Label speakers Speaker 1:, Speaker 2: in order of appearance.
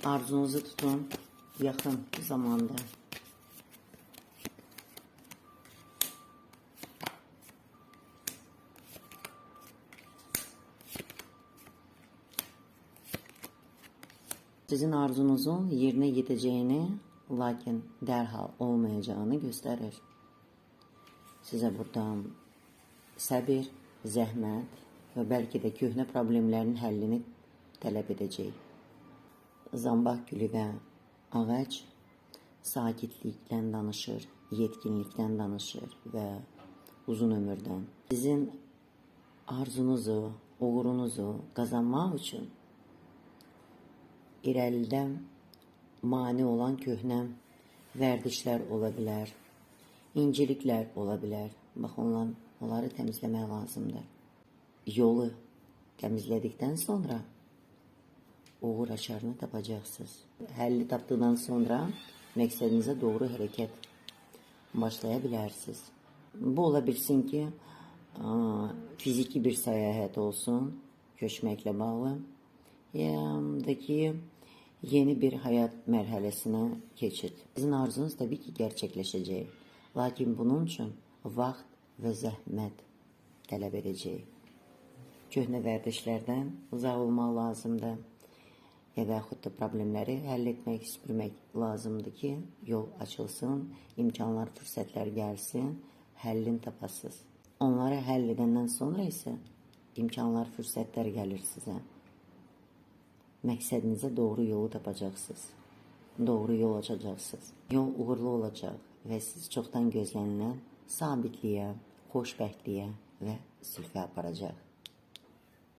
Speaker 1: Arzunuzu tutun yaxın zamanda. Sizin arzunuzun yerine yeteceğini, lakin dərhal olmayacağını göstərir. Sizə buradan səbir, zəhmət və bəlkə də köhnə problemlərin həllini tələb edəcək. Zambaq gülü və ağac sakitlikdən danışır, yetkinlikdən danışır və uzun ömürdən. Sizin arzunuzu, uğurunuzu qazanmaq üçün irəlidə mane olan köhnə vərdişlər ola bilər, inciliklər ola bilər. Bax, onları təmizləmək lazımdır. Yolu təmizlədikdən sonra uğur açarını tapacaqsınız. Həlli tapdıqdan sonra məqsədinizə doğru hərəkət başlaya bilərsiniz. Bu ola bilsin ki, fiziki bir səyahət olsun, köçməklə bağlı, ya da ki, yeni bir həyat mərhələsinə keçid. Sizin arzunuz təbii ki, gerçəkləşəcək. Lakin bunun üçün vaxt və zəhmət tələb edəcək. Köhnə vərdişlərdən uzaq olmaq lazımdır. Ya da yaxud da problemləri həll etmək, süpürmək lazımdır ki, yol açılsın, imkanlar, fürsətlər gəlsin, həllini tapasınız. Onları həll edəndən sonra isə imkanlar, fürsətlər gəlir sizə. Məqsədinizə doğru yolu tapacaqsınız. Doğru yol açacaqsınız. Yol uğurlu olacaq və siz çoxdan gözlənilən sabitliyə, xoşbəxtliyə və sülhə aparacaq.